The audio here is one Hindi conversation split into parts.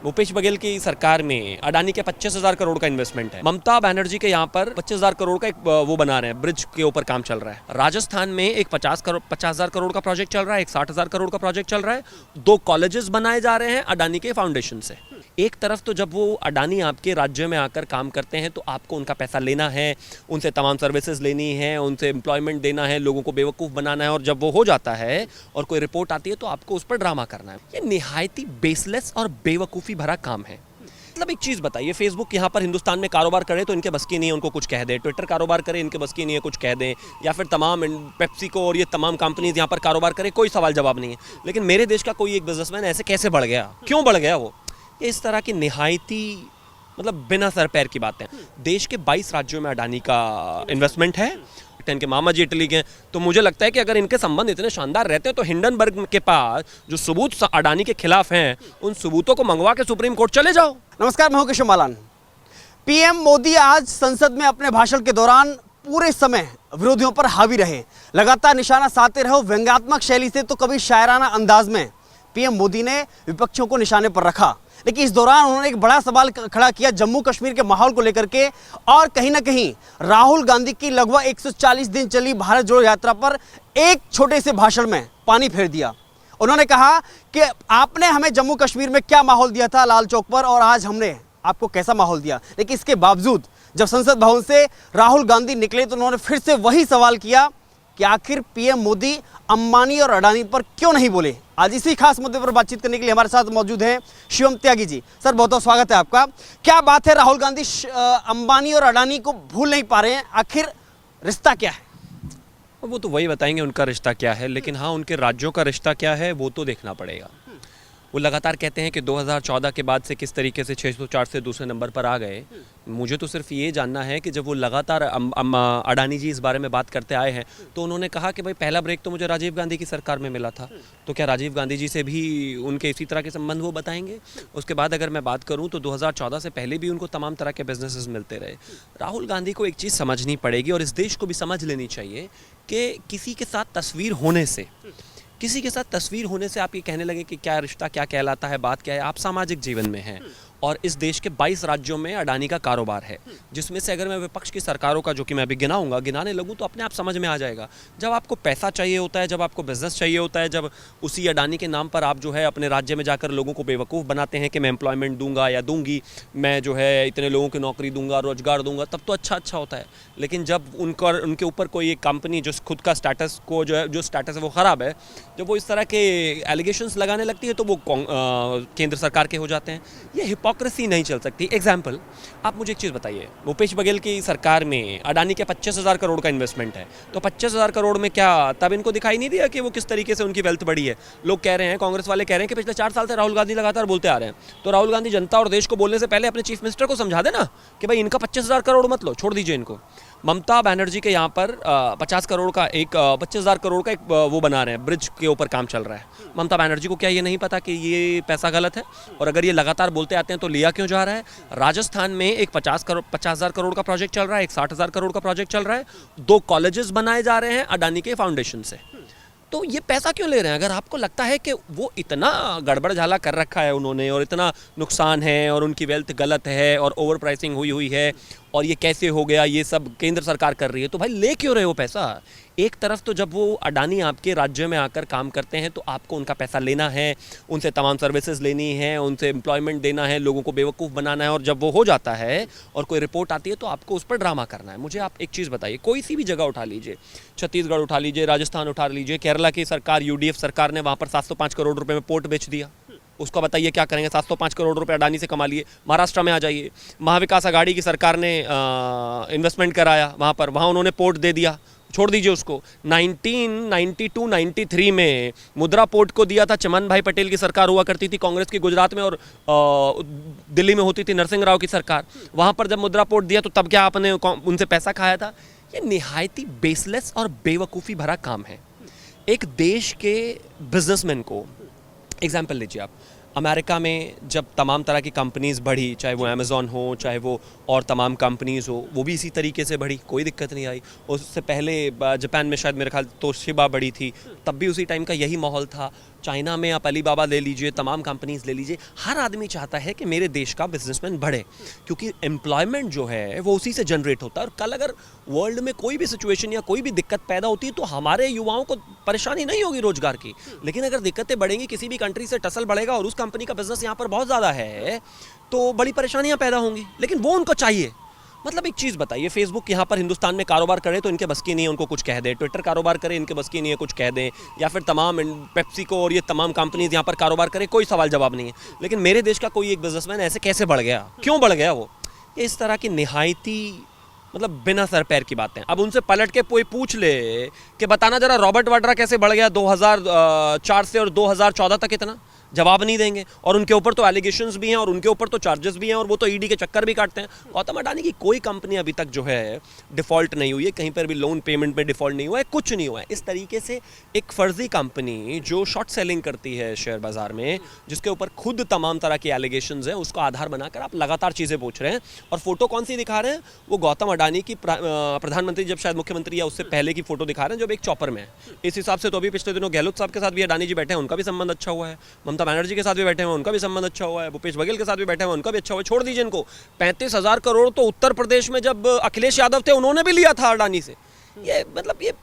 भूपेश बघेल की सरकार में अडानी के 25,000 करोड़ का इन्वेस्टमेंट है। ममता बनर्जी के यहाँ पर 25,000 करोड़ का एक वो बना रहे हैं, ब्रिज के ऊपर काम चल रहा है। राजस्थान में एक 50,000 करोड़ का प्रोजेक्ट चल रहा है, एक 60,000 करोड़ का प्रोजेक्ट चल रहा है। 2 कॉलेजेस बनाए जा रहे हैं अडानी के फाउंडेशन से। एक तरफ तो जब वो अडानी आपके राज्य में आकर काम करते हैं तो आपको उनका पैसा लेना है, उनसे तमाम सर्विसेज लेनी है, उनसे एम्प्लॉयमेंट देना है, लोगों को बेवकूफ़ बनाना है, और जब वो हो जाता है और कोई रिपोर्ट आती है तो आपको उस पर ड्रामा करना है। ये निहायती बेसलेस और बेवकूफ़ी भरा काम है। मतलब एक चीज़ बताइए, फेसबुक यहाँ पर हिंदुस्तान में कारोबार करे तो इनके बस की नहीं है उनको कुछ कह दें, ट्विटर कारोबार करे इनके बस की नहीं है कुछ कह दें, या फिर तमाम पेप्सिको और ये तमाम कंपनीज यहाँ पर कारोबार करे, कोई सवाल जवाब नहीं है। लेकिन मेरे देश का कोई एक बिजनेसमैन ऐसे कैसे बढ़ गया, क्यों बढ़ गया वो? ये इस तरह की निहायती मतलब बिना सर पैर की बातें। देश के 22 राज्यों में अडानी का इन्वेस्टमेंट है। इनके मामा जी इटली के, तो मुझे लगता है कि अगर इनके संबंध इतने शानदार रहते हैं तो हिंडनबर्ग के पास जो सबूत अडानी के खिलाफ हैं उन सबूतों को मंगवा के सुप्रीम कोर्ट चले जाओ। नमस्कार, मैं हूं किशोर मालान। पीएम मोदी आज संसद में अपने भाषण के दौरान पूरे समय विरोधियों पर हावी रहे, लगातार निशाना साधते रहे। व्यंग्यात्मक शैली से तो कभी शायराना अंदाज में पीएम मोदी ने विपक्षियों को निशाने पर रखा, लेकिन इस दौरान उन्होंने एक बड़ा सवाल खड़ा किया जम्मू कश्मीर के माहौल को लेकर के, और कहीं ना कहीं राहुल गांधी की लगभग 140 दिन चली भारत जोड़ो यात्रा पर एक छोटे से भाषण में पानी फेर दिया। उन्होंने कहा कि आपने हमें जम्मू कश्मीर में क्या माहौल दिया था लाल चौक पर, और आज हमने आपको कैसा माहौल दिया। लेकिन इसके बावजूद जब संसद भवन से राहुल गांधी निकले तो उन्होंने फिर से वही सवाल किया कि आखिर पीएम मोदी अंबानी और अडानी पर क्यों नहीं बोले। आज इसी खास मुद्दे पर बातचीत करने के लिए हमारे साथ मौजूद हैं शिवम त्यागी जी। सर, बहुत बहुत स्वागत है आपका। क्या बात है, राहुल गांधी अंबानी और अडानी को भूल नहीं पा रहे हैं, आखिर रिश्ता क्या है? वो तो वही बताएंगे उनका रिश्ता क्या है, लेकिन हाँ, उनके राज्यों का रिश्ता क्या है वो तो देखना पड़ेगा। वो लगातार कहते हैं कि 2014 के बाद से किस तरीके से 604 से दूसरे नंबर पर आ गए। मुझे तो सिर्फ ये जानना है कि जब वो लगातार अडानी जी इस बारे में बात करते आए हैं तो उन्होंने कहा कि भाई पहला ब्रेक तो मुझे राजीव गांधी की सरकार में मिला था, तो क्या राजीव गांधी जी से भी उनके इसी तरह के संबंध वो बताएंगे? उसके बाद अगर मैं बात करूँ तो 2014 से पहले भी उनको तमाम तरह के बिजनेसेस मिलते रहे। राहुल गांधी को एक चीज़ समझनी पड़ेगी और इस देश को भी समझ लेनी चाहिए कि किसी के साथ तस्वीर होने से आप ये कहने लगे कि क्या रिश्ता क्या कहलाता है, बात क्या है। आप सामाजिक जीवन में हैं और इस देश के 22 राज्यों में अडानी का कारोबार है, जिसमें से अगर मैं विपक्ष की सरकारों का जो कि मैं अभी गिनाने लगूँ तो अपने आप समझ में आ जाएगा। जब आपको पैसा चाहिए होता है, जब आपको बिजनेस चाहिए होता है, जब उसी अडानी के नाम पर आप जो है अपने राज्य में जाकर लोगों को बेवकूफ़ बनाते हैं कि मैं एम्प्लॉयमेंट दूंगा या दूंगी, मैं जो है इतने लोगों की नौकरी दूंगा, रोजगार दूंगा, तब तो अच्छा होता है। लेकिन जब उनके ऊपर कोई एक कंपनी जो खुद का स्टेटस को जो स्टेटस है वो ख़राब है, जब वो इस तरह के एलिगेशंस लगाने लगती है तो वो केंद्र सरकार के हो जाते हैं। ये हिपोक्रेसी नहीं चल सकती। एग्जाम्पल, आप मुझे एक चीज़ बताइए, भूपेश बघेल की सरकार में अडानी के 25,000 करोड़ का इन्वेस्टमेंट है, तो 25,000 करोड़ में क्या तब इनको दिखाई नहीं दिया कि वो किस तरीके से उनकी वेल्थ बढ़ी है? लोग कह रहे हैं, कांग्रेस वाले कह रहे हैं कि पिछले 4 साल से राहुल गांधी लगातार बोलते आ रहे हैं, तो राहुल गांधी जनता और देश को बोलने से पहले अपने चीफ मिनिस्टर को समझा देना कि भाई इनका 25,000 करोड़ मत लो, छोड़ दीजिए इनको। ममता बनर्जी के यहाँ पर 25,000 करोड़ का एक वो बना रहे हैं, ब्रिज के ऊपर काम चल रहा है। ममता बनर्जी को क्या ये नहीं पता कि ये पैसा गलत है? और अगर ये लगातार बोलते आते हैं तो लिया क्यों जा रहा है? राजस्थान में एक 50,000 करोड़ का प्रोजेक्ट चल रहा है, एक 60,000 करोड़ का प्रोजेक्ट चल रहा है। 2 कॉलेजेस बनाए जा रहे हैं अडानी के फाउंडेशन से। तो ये पैसा क्यों ले रहे हैं? अगर आपको लगता है कि वो इतना गड़बड़ झाला कर रखा है उन्होंने और इतना नुकसान है और उनकी वेल्थ गलत है और ओवर प्राइसिंग हुई है और ये कैसे हो गया, ये सब केंद्र सरकार कर रही है, तो भाई ले क्यों रहे हो पैसा? एक तरफ तो जब वो अडानी आपके राज्य में आकर काम करते हैं तो आपको उनका पैसा लेना है, उनसे तमाम सर्विसेज लेनी है, उनसे एम्प्लॉयमेंट देना है, लोगों को बेवकूफ़ बनाना है, और जब वो हो जाता है और कोई रिपोर्ट आती है तो आपको उस पर ड्रामा करना है। मुझे आप एक चीज़ बताइए, कोई सी भी जगह उठा लीजिए, छत्तीसगढ़ उठा लीजिए, राजस्थान उठा लीजिए, केरला की सरकार यूडीएफ सरकार ने वहाँ पर 705 करोड़ रुपये में पोर्ट बेच दिया, उसको बताइए क्या करेंगे? 705 करोड़ रुपए अडानी से कमा लिए। महाराष्ट्र में आ जाइए, महाविकास आघाड़ी की सरकार ने इन्वेस्टमेंट कराया वहाँ उन्होंने पोर्ट दे दिया, छोड़ दीजिए उसको। 1992-93 में मुद्रा पोर्ट को दिया था, चमन भाई पटेल की सरकार हुआ करती थी कांग्रेस की गुजरात में, और दिल्ली में होती थी नरसिंह राव की सरकार। वहाँ पर जब मुद्रा पोर्ट दिया तो तब क्या आपने उनसे पैसा खाया था? ये निहायती बेसलेस और बेवकूफ़ी भरा काम है। एक देश के बिजनेसमैन को एग्जाम्पल लीजिए आप, अमेरिका में जब तमाम तरह की कंपनीज़ बढ़ी, चाहे वो अमेज़ॉन हो, चाहे वो और तमाम कंपनीज़ हो, वो भी इसी तरीके से बढ़ी, कोई दिक्कत नहीं आई। उससे पहले जापान में शायद मेरे ख्याल तोशिबा बढ़ी थी, तब भी उसी टाइम का यही माहौल था। चाइना में आप अलीबाबा ले लीजिए, तमाम कंपनीज ले लीजिए, हर आदमी चाहता है कि मेरे देश का बिजनेसमैन बढ़े, क्योंकि एम्प्लॉयमेंट जो है वो उसी से जनरेट होता है। और कल अगर वर्ल्ड में कोई भी सिचुएशन या कोई भी दिक्कत पैदा होती है तो हमारे युवाओं को परेशानी नहीं होगी रोजगार की। लेकिन अगर दिक्कतें बढ़ेंगी, किसी भी कंट्री से टसल बढ़ेगा और उस कंपनी का बिजनेस यहाँ पर बहुत ज़्यादा है, तो बड़ी परेशानियाँ पैदा होंगी। लेकिन वो उनको चाहिए। मतलब एक चीज़ बताइए, फेसबुक यहाँ पर हिंदुस्तान में कारोबार करे तो इनके बस की नहीं है उनको कुछ कह दे, ट्विटर कारोबार करे इनके बस की नहीं है कुछ कह दें, या फिर तमाम पेप्सिको और ये तमाम कंपनीज यहाँ पर कारोबार करे, कोई सवाल जवाब नहीं है। लेकिन मेरे देश का कोई एक बिजनेसमैन ऐसे कैसे बढ़ गया, क्यों बढ़ गया वो? इस तरह की निहायती मतलब बिना सर पैर की बातें। अब उनसे पलट के कोई पूछ ले कि बताना जरा रॉबर्ट वाड्रा कैसे बढ़ गया 2004 से और 2014 तक इतना, जवाब नहीं देंगे। और उनके ऊपर तो एलिगेशंस भी हैं और उनके ऊपर तो चार्जेस भी हैं और वो तो ईडी के चक्कर भी काटते हैं। गौतम अडानी की कोई कंपनी अभी तक जो है डिफ़ॉल्ट नहीं हुई है, कहीं पर भी लोन पेमेंट में डिफ़ॉल्ट नहीं हुआ है, कुछ नहीं हुआ है। इस तरीके से एक फर्जी कंपनी जो शॉर्ट सेलिंग करती है शेयर बाजार में, जिसके ऊपर खुद तमाम तरह की एलिगेशंस हैं, उसको आधार बनाकर आप लगातार चीज़ें पूछ रहे हैं। और फोटो कौन सी दिखा रहे हैं? वो गौतम अडानी की प्रधानमंत्री जब शायद मुख्यमंत्री या उससे पहले की फोटो दिखा रहे हैं, जब एक चॉपर में है। इस हिसाब से तो अभी पिछले दिनों गहलोत साहब के साथ भी अडानी जी बैठे हैं, उनका भी संबंध अच्छा हुआ है। ममता बनर्जी के साथ भी बैठे हैं, उनका भी संबंध अच्छा हुआ है। भूपेश बघेल के साथ भी बैठे हैं, उनका भी अच्छा हुआ है। छोड़ दीजिए इनको। 35,000 करोड़ तो उत्तर प्रदेश में जब अखिलेश यादव थे उन्होंने भी लिया था अडानी से। ये मतलब ये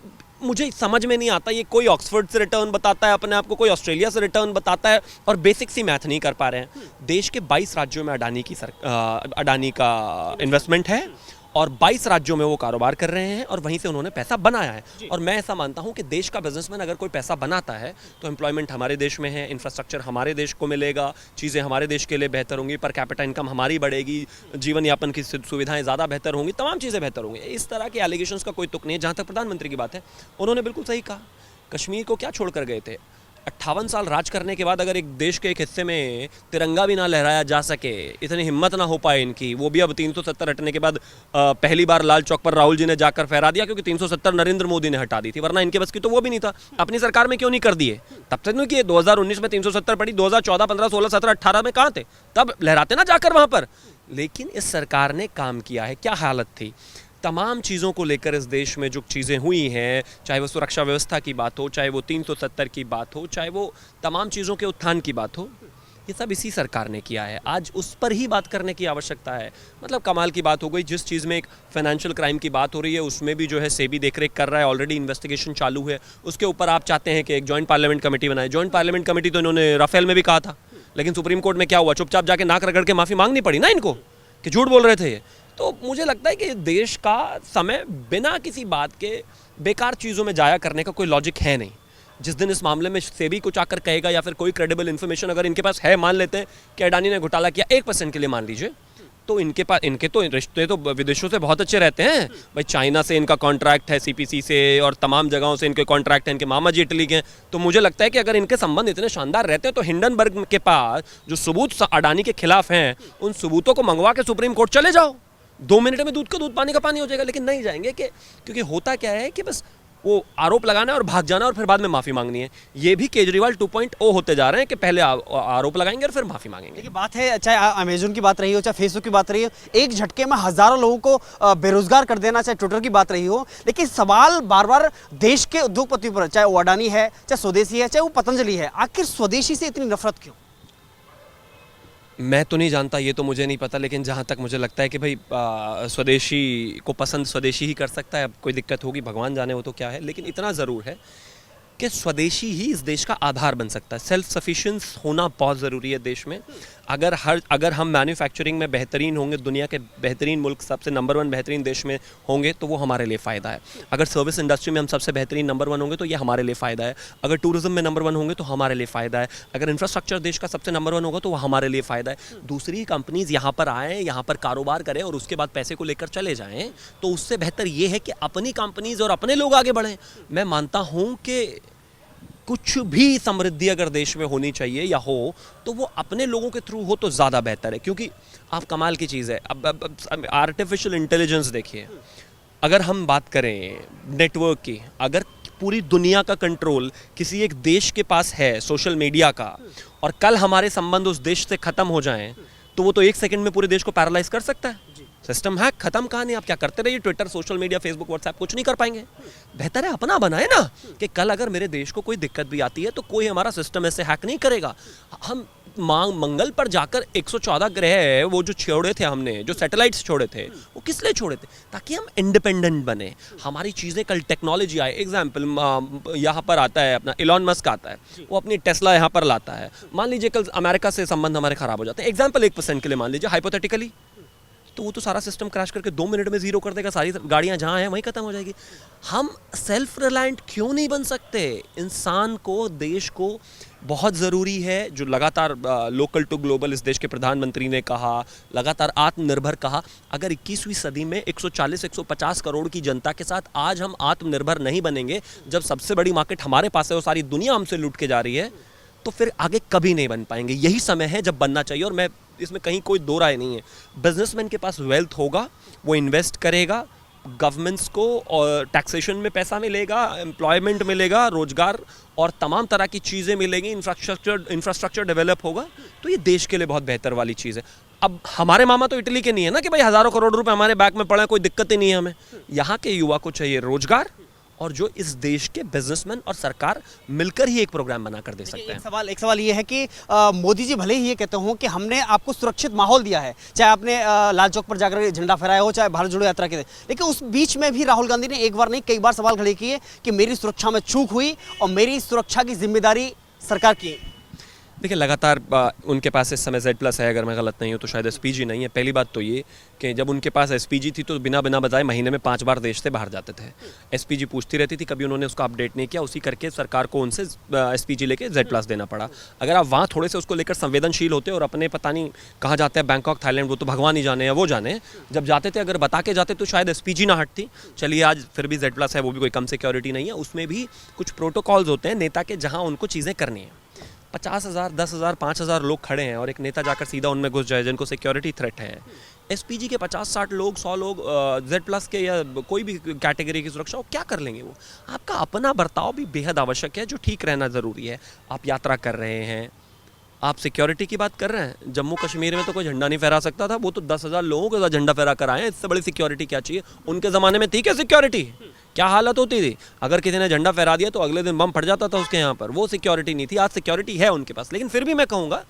मुझे समझ में नहीं आता। ये कोई ऑक्सफोर्ड से रिटर्न बताता है अपने आप को, कोई ऑस्ट्रेलिया से रिटर्न बताता है, और बेसिक सी मैथ नहीं कर पा रहे हैं। देश के 22 राज्यों में अडानी का इन्वेस्टमेंट है और 22 राज्यों में वो कारोबार कर रहे हैं और वहीं से उन्होंने पैसा बनाया है। और मैं ऐसा मानता हूं कि देश का बिजनेसमैन अगर कोई पैसा बनाता है तो एम्प्लॉयमेंट हमारे देश में है, इंफ्रास्ट्रक्चर हमारे देश को मिलेगा, चीज़ें हमारे देश के लिए बेहतर होंगी, पर कैपिटा इनकम हमारी बढ़ेगी, जीवन यापन की सुविधाएं ज़्यादा बेहतर होंगी, तमाम चीज़ें बेहतर होंगी। इस तरह के एलिगेशंस का कोई तुक नहीं है। जहाँ तक प्रधानमंत्री की बात है, उन्होंने बिल्कुल सही कहा। कश्मीर को क्या छोड़ कर गए थे? 58 साल राज करने के बाद अगर एक देश के एक हिस्से में तिरंगा भी ना लहराया जा सके, इतनी हिम्मत ना हो पाए इनकी, वो भी अब 370 हटने के बाद पहली बार लाल चौक पर राहुल जी ने जाकर फहरा दिया, क्योंकि 370 नरेंद्र मोदी ने हटा दी थी, वरना इनके बस की तो वो भी नहीं था। अपनी सरकार में क्यों नहीं कर दिए? तब तक नहीं किए। 2019 में 370 पड़ी, 2014, 15, 16, 17, 18 में कहाँ थे? तब लहराते ना जाकर वहाँ पर। लेकिन इस सरकार ने काम किया है। क्या हालत थी? तमाम चीज़ों को लेकर इस देश में जो चीज़ें हुई हैं, चाहे वो सुरक्षा व्यवस्था की बात हो, चाहे वो 370 की बात हो, चाहे वो तमाम चीज़ों के उत्थान की बात हो, ये सब इसी सरकार ने किया है। आज उस पर ही बात करने की आवश्यकता है। मतलब कमाल की बात हो गई। जिस चीज़ में एक फाइनेंशियल क्राइम की बात हो रही है, उसमें भी जो है सेबी देखरेख कर रहा है, ऑलरेडी इन्वेस्टिगेशन चालू है। उसके ऊपर आप चाहते हैं कि एक जॉइंट पार्लियामेंट कमेटी बनाए। जॉइंट पार्लियामेंट कमेटी तो इन्होंने राफेल में भी कहा था, लेकिन सुप्रीम कोर्ट में क्या हुआ? चुपचाप जाके नाक रगड़ के माफ़ी मांगनी पड़ी ना इनको कि झूठ बोल रहे थे ये। तो मुझे लगता है कि देश का समय बिना किसी बात के बेकार चीज़ों में जाया करने का कोई लॉजिक है नहीं। जिस दिन इस मामले में सेबी कुछ आकर कहेगा या फिर कोई क्रेडिबल इन्फॉर्मेशन अगर इनके पास है, मान लेते हैं कि अडानी ने घोटाला किया 1% के लिए मान लीजिए, तो इनके तो रिश्ते तो विदेशों से बहुत अच्छे रहते हैं भाई। चाइना से इनका कॉन्ट्रैक्ट है, सीपीसी से, और तमाम जगहों से इनके कॉन्ट्रैक्ट हैं। इनके मामा जी इटली के हैं। तो मुझे लगता है कि अगर इनके संबंध इतने शानदार रहते हैं तो हिंडनबर्ग के पास जो सबूत अडानी के खिलाफ हैं, उन सबूतों को मंगवा के सुप्रीम कोर्ट चले जाओ। 2 मिनट में दूध का दूध पानी का पानी हो जाएगा। लेकिन नहीं जाएंगे क्योंकि होता क्या है कि बस वो आरोप लगाना है और भाग जाना और फिर बाद में माफ़ी मांगनी है। ये भी केजरीवाल 2.0 होते जा रहे हैं कि पहले आरोप लगाएंगे और फिर माफ़ी मांगेंगे। देखिए बात है, चाहे अमेजोन की बात रही हो, चाहे फेसबुक की बात रही हो, एक झटके में हज़ारों लोगों को बेरोजगार कर देना, चाहे ट्विटर की बात रही हो। लेकिन सवाल बार बार देश के उद्योगपतियों पर, चाहे वो अडानी है, चाहे स्वदेशी है, चाहे वो पतंजलि है, आखिर स्वदेशी से इतनी नफरत क्यों? मैं तो नहीं जानता, ये तो मुझे नहीं पता। लेकिन जहाँ तक मुझे लगता है कि भाई स्वदेशी को पसंद स्वदेशी ही कर सकता है। अब कोई दिक्कत होगी भगवान जाने वो तो क्या है। लेकिन इतना ज़रूर है कि स्वदेशी ही इस देश का आधार बन सकता है। सेल्फ सफिशिएंस होना बहुत ज़रूरी है देश में। अगर हम मैन्युफैक्चरिंग में बेहतरीन होंगे, दुनिया के बेहतरीन मुल्क, सबसे नंबर 1 बेहतरीन देश में होंगे, तो वो हमारे लिए फ़ायदा है। अगर सर्विस इंडस्ट्री में हम सबसे बेहतरीन नंबर 1 होंगे तो ये हमारे लिए फ़ायदा है। अगर टूरिज्म में नंबर 1 होंगे तो हमारे लिए फ़ायदा है। अगर इंफ्रास्ट्रक्चर देश का सबसे नंबर 1 होगा तो वो हमारे लिए फ़ायदा है। दूसरी कंपनीज़ यहाँ पर आएँ, यहाँ पर कारोबार करें और उसके बाद पैसे को लेकर चले जाएँ, तो उससे बेहतर ये है कि अपनी कंपनीज़ और अपने लोग आगे बढ़ें। मैं मानता हूँ कि कुछ भी समृद्धि अगर देश में होनी चाहिए या हो तो वो अपने लोगों के थ्रू हो तो ज़्यादा बेहतर है। क्योंकि आप कमाल की चीज़ है। अब आर्टिफिशियल इंटेलिजेंस देखिए, अगर हम बात करें नेटवर्क की, अगर पूरी दुनिया का कंट्रोल किसी एक देश के पास है सोशल मीडिया का, और कल हमारे संबंध उस देश से ख़त्म हो जाएं, तो वो तो 1 सेकंड में पूरे देश को पैरालाइज कर सकता है। सिस्टम हैक, खत्म कहानी। आप क्या करते रहिए, Twitter, social media, Facebook, WhatsApp, कुछ नहीं कर पाएंगे। बेहतर है अपना बनाए ना, कि कल अगर मेरे देश को कोई दिक्कत भी आती है तो कोई हमारा सिस्टम ऐसे हैक नहीं करेगा। हम मंगल पर जाकर 114 ग्रह वो जो छोड़े थे हमने, जो सैटेलाइट्स छोड़े थे, वो किस लिए छोड़े थे? ताकि हम इंडिपेंडेंट बने, हमारी चीज़ें कल टेक्नोलॉजी आए। एग्जाम्पल यहाँ पर आता है अपना इलॉन मस्क आता है, वो अपनी टेस्ला यहाँ पर लाता है। मान लीजिए कल अमेरिका से संबंध हमारे खराब हो जाते हैं, एग्जाम्पल 1% के लिए मान लीजिए, हाइपोथेटिकली, तो वो तो सारा सिस्टम क्रैश करके 2 मिनट में जीरो कर देगा, सारी गाड़ियां जहां हैं वहीं खत्म हो जाएगी। हम सेल्फ रिलायंट क्यों नहीं बन सकते? इंसान को, देश को बहुत ज़रूरी है, जो लगातार लोकल टू ग्लोबल इस देश के प्रधानमंत्री ने कहा, लगातार आत्मनिर्भर कहा। अगर 21वीं सदी में 140-150 करोड़ की जनता के साथ आज हम आत्मनिर्भर नहीं बनेंगे, जब सबसे बड़ी मार्केट हमारे पास है और सारी दुनिया हमसे लूट के जा रही है, तो फिर आगे कभी नहीं बन पाएंगे। यही समय है जब बनना चाहिए, और मैं इसमें कहीं कोई दो राय नहीं है। बिजनेसमैन के पास वेल्थ होगा, वो इन्वेस्ट करेगा, गवर्नमेंट्स को और टैक्सेशन में पैसा मिलेगा, एम्प्लॉयमेंट मिलेगा, रोजगार और तमाम तरह की चीज़ें मिलेंगी, इंफ्रास्ट्रक्चर डेवलप होगा, तो ये देश के लिए बहुत बेहतर वाली चीज़ है। अब हमारे मामा तो इटली के नहीं है ना कि भाई हज़ारों करोड़ रुपए हमारे बैंक में पड़े, कोई दिक्कत ही नहीं है हमें। यहाँ के युवा को चाहिए रोजगार, और जो इस देश के बिजनेसमैन और सरकार मिलकर ही एक प्रोग्राम बनाकर दे सकते हैं। एक सवाल ये है कि मोदी जी भले ही ये कहते हो कि हमने आपको सुरक्षित माहौल दिया है, चाहे आपने लाल चौक पर जाकर झंडा फहराया हो, चाहे भारत जोड़ो यात्रा के, लेकिन उस बीच में भी राहुल गांधी ने एक बार नहीं कई बार सवाल खड़े किए कि मेरी सुरक्षा में चूक हुई और मेरी सुरक्षा की जिम्मेदारी सरकार की। देखिए, लगातार उनके पास इस समय Z+ है, अगर मैं गलत नहीं हूँ तो शायद SPG नहीं है। पहली बात तो ये कि जब उनके पास SPG थी तो बिना बजाए महीने में 5 बार देश से बाहर जाते थे। SPG पूछती रहती थी, कभी उन्होंने उसका अपडेट नहीं किया, उसी करके सरकार को उनसे SPG लेके Z+ देना पड़ा। अगर आप वहाँ थोड़े से उसको लेकर संवेदनशील होते और अपने पता नहीं कहाँ जाते हैं, बैंकॉक, थाईलैंड, वो तो भगवान ही जाने या वो जाने, जब जाते थे अगर बता के जाते तो शायद SPG ना हटती। चलिए, आज फिर भी Z+ है, वो भी कोई कम सिक्योरिटी नहीं है, उसमें भी कुछ प्रोटोकॉल्स होते हैं नेता के, जहाँ उनको चीज़ें करनी है। 50,000, 10,000, 5,000 लोग खड़े हैं और एक नेता जाकर सीधा उनमें घुस जाए जिनको सिक्योरिटी थ्रेट है। SPG के 50-60 लोग, 100 लोग Z+ के या कोई भी कैटेगरी की सुरक्षा, वो क्या कर लेंगे? वो आपका अपना बर्ताव भी बेहद आवश्यक है, जो ठीक रहना ज़रूरी है। आप यात्रा कर रहे हैं, आप सिक्योरिटी की बात कर रहे हैं। जम्मू कश्मीर में तो कोई झंडा नहीं फहरा सकता था, वो तो 10,000 लोगों के साथ झंडा फहरा कर आए हैं। इससे बड़ी सिक्योरिटी क्या चाहिए? उनके ज़माने में थी क्या सिक्योरिटी? क्या हालत होती थी? अगर किसी ने झंडा फहरा दिया तो अगले दिन बम फट जाता था उसके यहाँ पर। वो सिक्योरिटी नहीं थी। आज सिक्योरिटी है उनके पास, लेकिन फिर भी मैं कहूँगा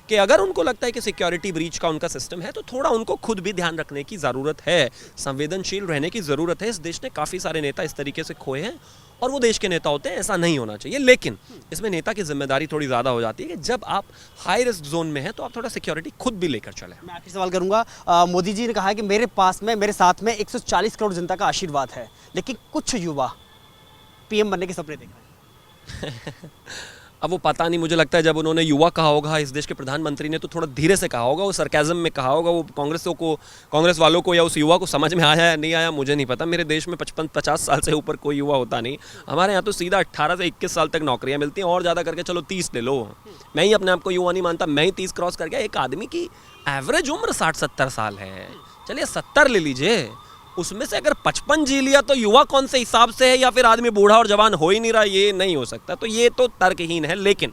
कि अगर उनको लगता है कि सिक्योरिटी ब्रीच का उनका सिस्टम है, तो थोड़ा उनको खुद भी ध्यान रखने की ज़रूरत है, संवेदनशील रहने की ज़रूरत है। इस देश ने काफ़ी सारे नेता इस तरीके से खोए हैं और वो देश के नेता होते हैं, ऐसा नहीं होना चाहिए। लेकिन इसमें नेता की जिम्मेदारी थोड़ी ज़्यादा हो जाती है कि जब आप हाई रिस्क जोन में हैं तो आप थोड़ा सिक्योरिटी खुद भी लेकर चलें। मैं आखिरी सवाल करूंगा। मोदी जी ने कहा है कि मेरे पास में, मेरे साथ में 140 करोड़ जनता का आशीर्वाद है, लेकिन कुछ युवा PM बनने के सपने देख रहे हैं। अब वो पता नहीं, मुझे लगता है जब उन्होंने युवा कहा होगा, इस देश के प्रधानमंत्री ने, तो थोड़ा धीरे से कहा होगा, वो सरकाज़म में कहा होगा। वो कांग्रेस वालों को या उस युवा को समझ में आया या नहीं आया मुझे नहीं पता। मेरे देश में 55-50 साल से ऊपर कोई युवा होता नहीं। हमारे यहाँ तो सीधा 18 से 21 साल तक नौकरियाँ मिलती हैं, और ज़्यादा करके चलो 30 ले लो। मैं ही अपने आप को युवा नहीं मानता, मैं ही 30 क्रॉस कर गया। एक आदमी की एवरेज उम्र 60-70 साल है, चलिए 70 ले लीजिए, उसमें से अगर 55 जी लिया तो युवा कौन से हिसाब से है? या फिर आदमी बूढ़ा और जवान हो ही नहीं रहा? ये नहीं हो सकता। तो ये तो तर्कहीन है। लेकिन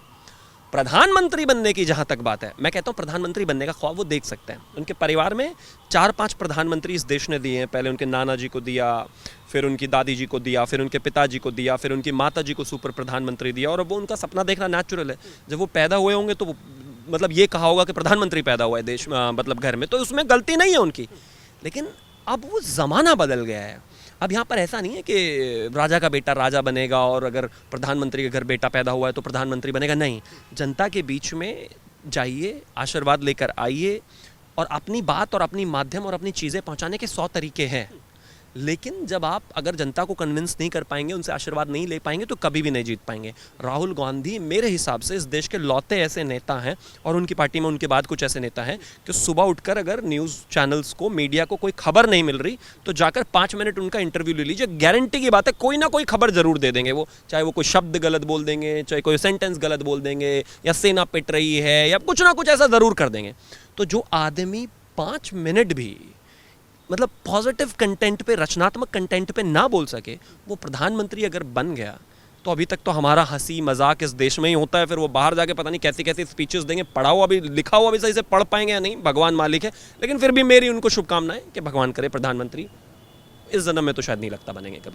प्रधानमंत्री बनने की जहां तक बात है, मैं कहता हूं प्रधानमंत्री बनने का ख्वाब वो देख सकते हैं। उनके परिवार में 4-5 प्रधानमंत्री इस देश ने दिए हैं। पहले उनके नाना जी को दिया, फिर उनकी दादी जी को दिया, फिर उनके पिताजी को दिया, फिर उनकी माता जी को सुपर प्रधानमंत्री दिया। और वो उनका सपना देखना नेचुरल है। जब वो पैदा हुए होंगे तो मतलब ये कहा होगा कि प्रधानमंत्री पैदा हुआ है देश मतलब घर में, तो उसमें गलती नहीं है उनकी। लेकिन अब वो ज़माना बदल गया है। अब यहाँ पर ऐसा नहीं है कि राजा का बेटा राजा बनेगा और अगर प्रधानमंत्री के घर बेटा पैदा हुआ है तो प्रधानमंत्री बनेगा। नहीं, जनता के बीच में जाइए, आशीर्वाद लेकर आइए, और अपनी बात और अपनी माध्यम और अपनी चीज़ें पहुँचाने के 100 तरीके हैं। लेकिन जब आप अगर जनता को कन्विंस नहीं कर पाएंगे, उनसे आशीर्वाद नहीं ले पाएंगे, तो कभी भी नहीं जीत पाएंगे। राहुल गांधी मेरे हिसाब से इस देश के लौते ऐसे नेता हैं, और उनकी पार्टी में उनके बाद कुछ ऐसे नेता हैं कि सुबह उठकर अगर न्यूज़ चैनल्स को, मीडिया को कोई खबर नहीं मिल रही तो जाकर 5 मिनट उनका इंटरव्यू ले लीजिए। गारंटी की बात है, कोई ना कोई खबर जरूर दे देंगे वो। चाहे वो कोई शब्द गलत बोल देंगे, चाहे कोई सेंटेंस गलत बोल देंगे, या सेना पिट रही है, या कुछ ना कुछ ऐसा ज़रूर कर देंगे। तो जो आदमी 5 मिनट भी मतलब पॉजिटिव कंटेंट पे, रचनात्मक कंटेंट पे ना बोल सके, वो प्रधानमंत्री अगर बन गया तो अभी तक तो हमारा हंसी मजाक इस देश में ही होता है, फिर वो बाहर जाके पता नहीं कैसी कैसी स्पीचेस देंगे, पढ़ा हुआ अभी लिखा हुआ भी सही से पढ़ पाएंगे या नहीं, भगवान मालिक है। लेकिन फिर भी मेरी उनको शुभकामनाएं कि भगवान करे प्रधानमंत्री इस जन्म में तो शायद नहीं लगता बनेंगे कभी।